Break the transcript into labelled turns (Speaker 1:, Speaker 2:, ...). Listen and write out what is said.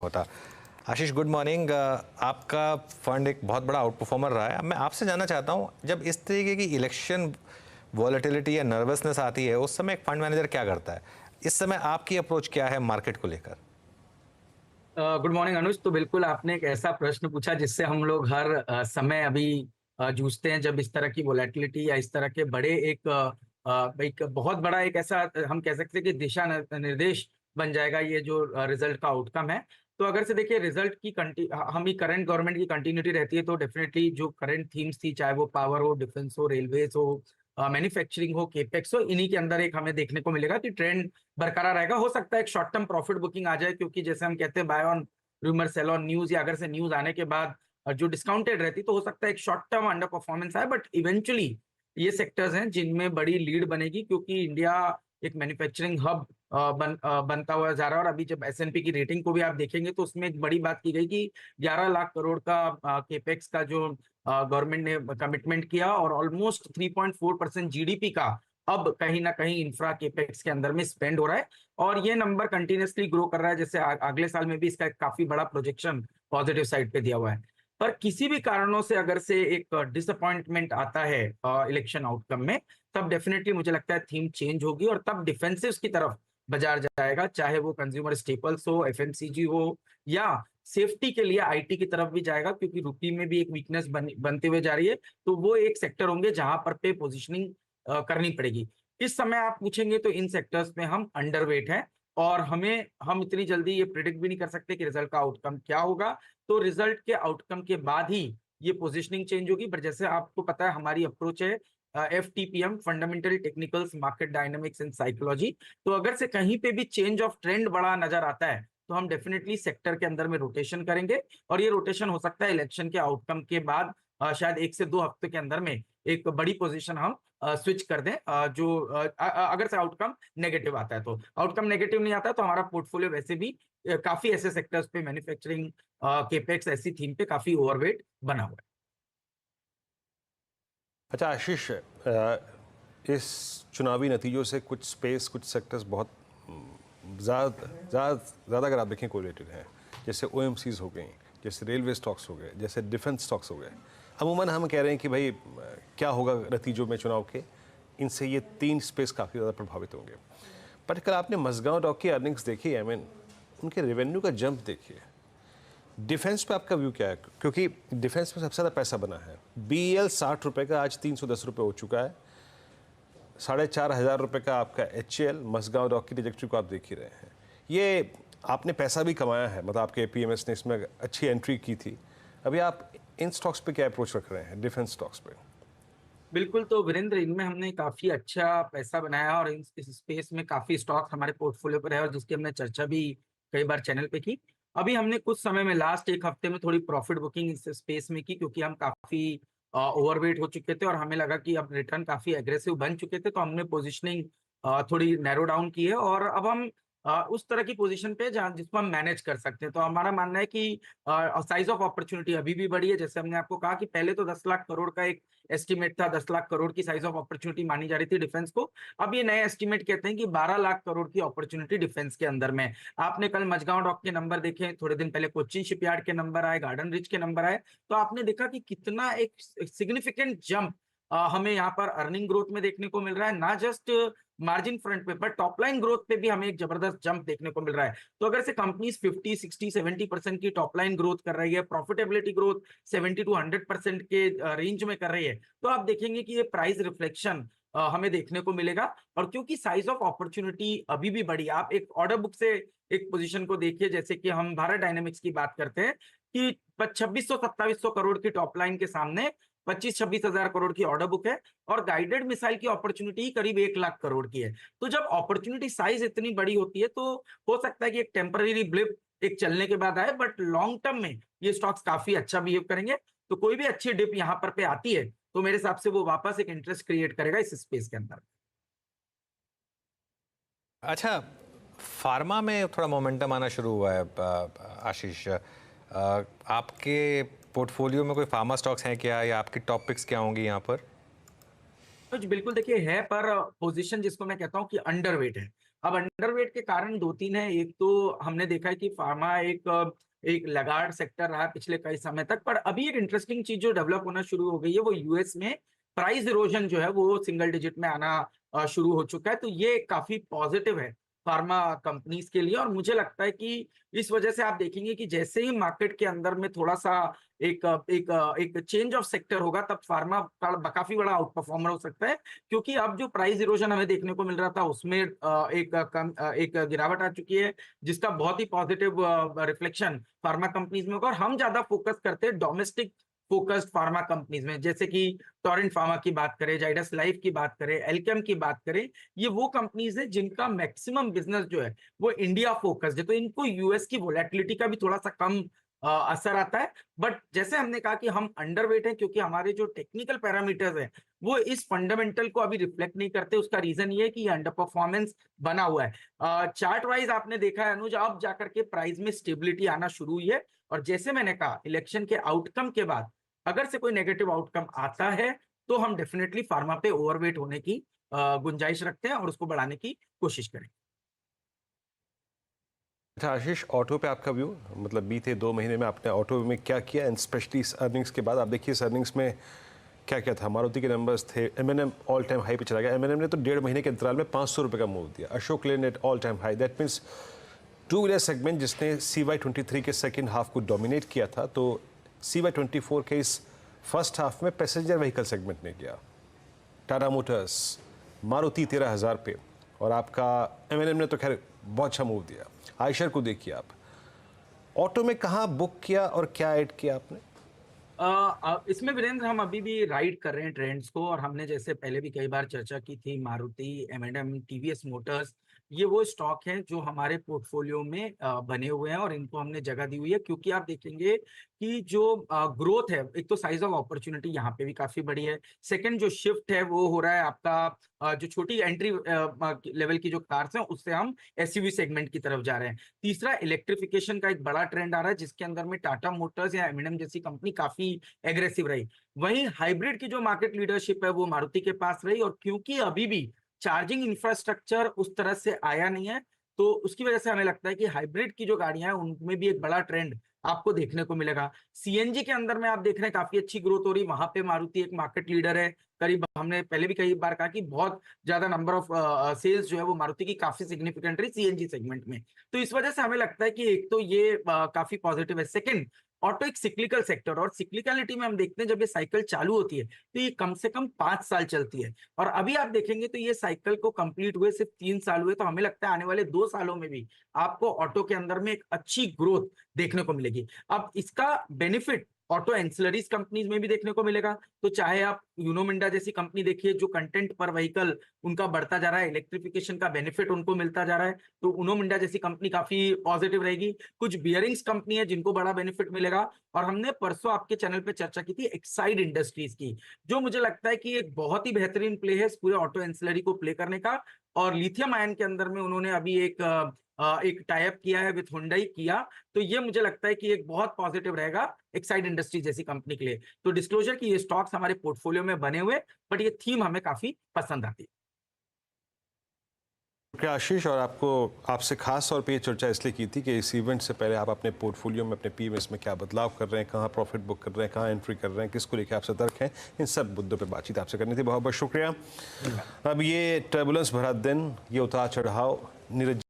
Speaker 1: होता। आशीष, good morning. आपका fund एक बहुत बड़ा आउट परफॉर्मर रहा है। मैं आपसे जानना चाहता हूं, जब इस तरीके की इलेक्शन वॉलेटिलिटी या नर्वसनेस आती है, उस समय एक फंड मैनेजर क्या करता है? इस समय आपकी अप्रोच क्या है मार्केट को लेकर?
Speaker 2: गुड मॉर्निंग अनुज। तो बिल्कुल आपने एक ऐसा प्रश्न पूछा जिससे हम लोग हर समय अभी जूझते हैं, जब इस तरह की वोलेटिलिटी या इस तरह के बड़े एक बहुत बड़ा एक ऐसा हम कह सकते हैं कि दिशा निर्देश बन जाएगा ये जो रिजल्ट का आउटकम है। तो अगर से देखिए रिजल्ट की हम ही करंट गवर्नमेंट की कंटिन्यूटी रहती है, तो डेफिनेटली जो करंट थीम्स थी, चाहे वो पावर हो, डिफेंस हो, रेलवेज हो, मैन्युफैक्चरिंग हो, केपेक्स हो, इन्हीं के अंदर एक हमें देखने को मिलेगा कि ट्रेंड बरकरार रहेगा। हो सकता है एक शॉर्ट टर्म प्रॉफिट बुकिंग आ जाए, क्योंकि जैसे हम कहते हैं buy on rumour sell on news, या अगर से न्यूज आने के बाद जो डिस्काउंटेड रहती, तो हो सकता है एक शॉर्ट टर्म अंडर परफॉर्मेंस आए। बट इवेंचुअली ये सेक्टर्स हैं जिनमें बड़ी लीड बनेगी, क्योंकि इंडिया एक मैन्युफैक्चरिंग हब बनता हुआ जा रहा है। और अभी जब एसएनपी की रेटिंग को भी आप देखेंगे, तो उसमें एक बड़ी बात की गई कि 11 लाख करोड़ का केपेक्स का जो गवर्नमेंट ने कमिटमेंट किया, और ऑलमोस्ट 3.4% जीडीपी का अब कहीं ना कहीं इंफ्रा केपेक्स के अंदर में स्पेंड हो रहा है। और ये नंबर कंटिन्यूअसली ग्रो कर रहा है, जैसे अगले साल में भी इसका एक काफी बड़ा प्रोजेक्शन पॉजिटिव साइड पे दिया हुआ है। पर किसी भी कारणों से अगर से एक डिसअपॉइंटमेंट आता है इलेक्शन आउटकम में, तब डेफिनेटली मुझे लगता है थीम चेंज होगी, और तब डिफेंसिव की तरफ बाजार जाएगा, चाहे वो कंज्यूमर स्टेपल्स हो, एफएमसीजी हो, या सेफ्टी के लिए आईटी की तरफ भी जाएगा, क्योंकि रुपी में भी एक वीकनेस बनते हुए जा रही है। तो वो एक सेक्टर होंगे जहां पर पे पोजिशनिंग करनी पड़ेगी। इस समय आप पूछेंगे तो इन सेक्टर्स में हम अंडरवेट हैं, और हम इतनी जल्दी ये प्रिडिक्ट भी नहीं कर सकते कि रिजल्ट का आउटकम क्या होगा। तो रिजल्ट के आउटकम के बाद ही ये पोजीशनिंग चेंज होगी। पर जैसे आपको पता है, हमारी अप्रोच है FTPM, fundamental technicals, market dynamics and psychology. तो अगर से कहीं पे भी चेंज ऑफ ट्रेंड बड़ा नजर आता है, तो हम डेफिनेटली सेक्टर के अंदर में रोटेशन करेंगे। और ये रोटेशन हो सकता है इलेक्शन के आउटकम के बाद, शायद 1 से 2 हफ्ते के अंदर में एक बड़ी पोजीशन हम स्विच कर दें। अगर से आउटकम नेगेटिव आता है, तो आउटकम नेगेटिव नहीं आता है, तो हमारा पोर्टफोलियो वैसे भी काफी ऐसे सेक्टर्स पे, मैन्युफैक्चरिंग, केपेक्स, ऐसी थीम पे काफी ओवरवेट बना हुआ है।
Speaker 1: अच्छा आशीष, इस चुनावी नतीजों से कुछ स्पेस, कुछ सेक्टर्स बहुत ज़्यादा अगर आप देखें कोरिलेटेड हैं। जैसे OMCs हो गई, जैसे रेलवे स्टॉक्स हो गए, जैसे डिफेंस स्टॉक्स हो गए। अमूमन हम कह रहे हैं कि भाई क्या होगा नतीजों में चुनाव के, इनसे ये तीन स्पेस काफ़ी ज़्यादा प्रभावित होंगे। बट कल आपने मज़गांव डॉक की अर्निंग्स देखी, आई मीन उनके रेवेन्यू का जंप देखिए। डिफेंस पे आपका व्यू क्या है? क्योंकि डिफेंस में सबसे ज़्यादा पैसा बना है। BEL 60 रुपये का आज 310 रुपये हो चुका है। 4,500 रुपये का आपका HAL, मसगांव डॉक की ट्रैजेक्टरी को आप देख ही रहे हैं। ये आपने पैसा भी कमाया है, मतलब आपके PMS ने इसमें अच्छी एंट्री की थी। अभी आप इन स्टॉक्स पे क्या अप्रोच रख रहे हैं, डिफेंस स्टॉक्स पे?
Speaker 2: बिल्कुल। तो वीरेंद्र, इनमें हमने काफी अच्छा पैसा बनाया, और इस स्पेस में काफी स्टॉक हमारे पोर्टफोलियो पर है, और जिसकी हमने चर्चा भी कई बार चैनल पे की। अभी हमने कुछ समय में, लास्ट 1 हफ्ते में, थोड़ी प्रॉफिट बुकिंग इस स्पेस में की, क्योंकि हम काफी ओवरवेट हो चुके थे, और हमें लगा कि अब रिटर्न काफी एग्रेसिव बन चुके थे। तो हमने पोजिशनिंग थोड़ी नैरो डाउन की है, और अब हम उस तरह की पोजीशन पे जहाँ जिसको हम मैनेज कर सकते हैं। तो हमारा मानना है कि साइज ऑफ अपॉर्चुनिटी अभी भी बड़ी है। जैसे हमने आपको कहा कि पहले तो 10 लाख करोड़ का एक एस्टीमेट था, 10 लाख करोड़ की साइज ऑफ अपॉर्चुनिटी मानी जा रही थी डिफेंस को। अब ये नए एस्टीमेट कहते हैं कि 12 लाख करोड़ की अपॉर्चुनिटी डिफेंस के अंदर में। आपने कल मझगांव डॉक के नंबर देखे, थोड़े दिन पहले कोच्चि शिपयार्ड के नंबर आए, गार्डन रिच के नंबर आए। तो आपने देखा कि कितना एक सिग्निफिकेंट जंप हमें यहाँ पर अर्निंग ग्रोथ में देखने को मिल रहा है। ना जस्ट मार्जिन फ्रंट पे, पर टॉप लाइन ग्रोथ पे भी हमें एक जबरदस्त जंप देखने को मिल रहा है। तो अगर से कंपनीज 50, 60, 70% की टॉप लाइन ग्रोथ कर रही है, प्रॉफिटेबिलिटी ग्रोथ 70 to 100% के रेंज में कर रही है, तो आप देखेंगे कि ये प्राइस रिफ्लेक्शन हमें देखने को मिलेगा। और क्योंकि साइज ऑफ अपॉर्चुनिटी अभी भी बड़ी है, आप एक ऑर्डर बुक से एक पोजीशन को देखिए। जैसे कि हम भारत डायनेमिक्स की बात करते हैं कि 2600-2700 करोड़ की टॉप लाइन के सामने 25-26 हजार करोड़ की ऑर्डर बुक है, और गाइडेड मिसाइल की अपॉर्चुनिटी ही करीब 1 लाख करोड़ की है। तो जब अपॉर्चुनिटी साइज इतनी बड़ी होती है, तो हो सकता है कि एक टेम्पररी ब्लिप एक चलने के बाद आए, बट लॉन्ग टर्म में ये स्टॉक्स काफी अच्छा बिहेव करेंगे। तो कोई भी अच्छी डिप यहां पर पे आती है, तो मेरे हिसाब से वो वापस एक इंटरेस्ट क्रिएट करेगा इस स्पेस के अंदर।
Speaker 1: अच्छा, फार्मा में थोड़ा मोमेंटम आना शुरू हुआ है। आशीष, आपके पोर्टफोलियो में कोई फार्मा स्टॉक्स हैं क्या, या आपकी टॉप पिक्स क्या होंगी यहाँ पर?
Speaker 2: तो जी बिल्कुल, देखिए है, पर पोजीशन जिसको मैं कहता हूं कि अंडरवेट है। अब अंडरवेट के कारण 2-3 है। एक तो हमने देखा है कि फार्मा एक लैगार्ड सेक्टर रहा है पिछले कई समय तक, पर अभी एक इंटरेस्टिंग चीज़ जो डेवलप होना शुरू हो गई है, वो यूएस में प्राइस इरोजन जो है वो सिंगल डिजिट में आना शुरू हो चुका है। तो ये काफ़ी पॉजिटिव है फार्मा कंपनीज़ के लिए, और मुझे लगता है कि इस वजह से आप देखेंगे कि जैसे ही मार्केट के अंदर में थोड़ा-सा एक चेंज ऑफ सेक्टर होगा, तब फार्मा काफ़ी बड़ा आउट परफॉर्मर हो सकता है। क्योंकि अब जो प्राइस इरोजन हमें देखने को मिल रहा था, उसमें एक गिरावट आ चुकी है, जिसका बहुत ही पॉजिटिव रिफ्लेक्शन फार्मा कंपनीज में होगा। और हम ज्यादा फोकस करते हैं डोमेस्टिक फोकस्ड फार्मा कंपनीज में, जैसे कि टोरेंट फार्मा की बात करें, जाइडस लाइफ की बात करें, एल्केम की बात करें। ये वो कंपनीज है जिनका मैक्सिमम बिजनेस जो है वो इंडिया फोकस्ड है, तो इनको यूएस की वोलेटिलिटी का भी थोड़ा सा कम असर आता है। बट जैसे हमने कहा कि हम अंडरवेट हैं, क्योंकि हमारे जो टेक्निकल पैरामीटर्स हैं वो इस फंडामेंटल को अभी रिफ्लेक्ट नहीं करते। उसका रीजन ये है कि अंडर परफॉर्मेंस बना हुआ है। चार्ट वाइज आपने देखा है अनुज, अब जाकर के प्राइस में स्टेबिलिटी आना शुरू हुई है। और जैसे मैंने कहा, इलेक्शन के आउटकम के बाद अगर से कोई नेगेटिव आउटकम आता है, तो हम डेफिनेटली फार्मा पे ओवरवेट होने की गुंजाइश रखते हैं और उसको बढ़ाने की कोशिश करें।
Speaker 1: अच्छा आशीष, ऑटो पे आपका व्यू, मतलब बीते 2 महीने में आपने ऑटो में क्या किया, एंड स्पेशली इस अर्निंग्स के बाद आप देखिए इस अर्निंग्स में क्या क्या था। मारुति के नंबर्स थे, एमएनएम ऑल टाइम हाई पे चला गया। एमएनएम ने तो 1.5 महीने के अंतराल में 500 रुपये का मूव दिया। Ashok Leyland all time high, that means two wheeler segment जिसने CY23 के सेकेंड हाफ को डोमिनेट किया था, तो CY24 के इस फर्स्ट हाफ में पैसेंजर व्हीकल सेगमेंट ने किया। टाटा मोटर्स, मारुति 13,000 पे, और आपका एमएनएम ने तो खैर बहुत अच्छा मूव दिया। आयशर को देखिए आप, ऑटो में कहाँ बुक किया और क्या ऐड किया आपने?
Speaker 2: इसमें वीरेंद्र हम अभी भी राइड कर रहे हैं ट्रेंड्स को, और हमने जैसे पहले भी कई बार चर्चा की थी, मारुति, एम&एम, टीवीएस मोटर्स, ये वो स्टॉक हैं जो हमारे पोर्टफोलियो में बने हुए हैं और इनको हमने जगह दी हुई है। क्योंकि आप देखेंगे कि जो ग्रोथ है, एक तो साइज ऑफ अपॉर्चुनिटी यहाँ पे भी काफी बड़ी है। सेकंड जो शिफ्ट है वो हो रहा है आपका जो छोटी एंट्री लेवल की जो कार्स हैं, उससे हम एसयूवी सेगमेंट की तरफ जा रहे हैं। तीसरा, इलेक्ट्रिफिकेशन का एक बड़ा ट्रेंड आ रहा है, जिसके अंदर में टाटा मोटर्स या एम&एम जैसी कंपनी काफी एग्रेसिव रही। वहीं हाइब्रिड की जो मार्केट लीडरशिप है वो मारुति के पास रही, और क्योंकि अभी भी चार्जिंग इंफ्रास्ट्रक्चर उस तरह से आया नहीं है, तो उसकी वजह से हमें लगता है कि हाइब्रिड की जो गाड़ियां हैं उनमें भी एक बड़ा ट्रेंड आपको देखने को मिलेगा। सीएनजी के अंदर में आप देख रहे हैं काफी अच्छी ग्रोथ हो रही है, वहां पे मारुति एक मार्केट लीडर है। करीब, हमने पहले भी कई बार कहा कि बहुत ज्यादा नंबर ऑफ सेल्स जो है वो मारुति की काफी सिग्निफिकेंट रही सीएनजी सेगमेंट में। तो इस वजह से हमें लगता है कि एक तो ये काफी पॉजिटिव है। सेकंड, ऑटो एक सिक्लिकल सेक्टर, और सिक्लिकलिटी में हम देखते हैं जब ये साइकिल चालू होती है तो ये कम से कम 5 साल चलती है, और अभी आप देखेंगे तो ये साइकिल को कंप्लीट हुए सिर्फ 3 साल हुए। तो हमें लगता है आने वाले 2 सालों में भी आपको ऑटो के अंदर में एक अच्छी ग्रोथ देखने को मिलेगी। अब इसका बेनिफिट ऑटो एंसिलरीज कंपनीज में भी देखने को मिलेगा। तो चाहे आप यूनो मिंडा जैसी कंपनी देखिए, जो कंटेंट पर व्हीकल उनका बढ़ता जा रहा है, इलेक्ट्रिफिकेशन का बेनिफिट उनको मिलता जा रहा है, तो यूनो मिंडा जैसी कंपनी काफी पॉजिटिव रहेगी। कुछ बियरिंग्स कंपनी है जिनको बड़ा बेनिफिट मिलेगा, और हमने परसों आपके चैनल पे चर्चा की थी एक्साइड इंडस्ट्रीज की, जो मुझे लगता है कि एक बहुत ही बेहतरीन प्ले है इस पूरे ऑटो एंसिलरी को प्ले करने का। और लिथियम आयन के अंदर में उन्होंने अभी एक टाई अप किया है विथ हुंडई किया, तो ये मुझे लगता है कि एक बहुत पॉजिटिव रहेगा एक्साइड इंडस्ट्री जैसी कंपनी के लिए। तो डिस्क्लोजर की ये स्टॉक्स हमारे पोर्टफोलियो में बने हुए, बट ये थीम हमें काफी पसंद आती है।
Speaker 1: शुक्रिया आशीष, और आपसे खास तौर पे ये चर्चा इसलिए की थी कि इस इवेंट से पहले आप अपने पोर्टफोलियो में, अपने पीएमएस में क्या बदलाव कर रहे हैं, कहाँ प्रॉफिट बुक कर रहे हैं, कहाँ एंट्री कर रहे हैं, किसको लेकर आप सतर्क हैं, इन सब मुद्दों पे बातचीत आपसे करनी थी। बहुत बहुत शुक्रिया। अब ये टर्बुलेंस भरा दिन, ये उतार चढ़ाव, नीरज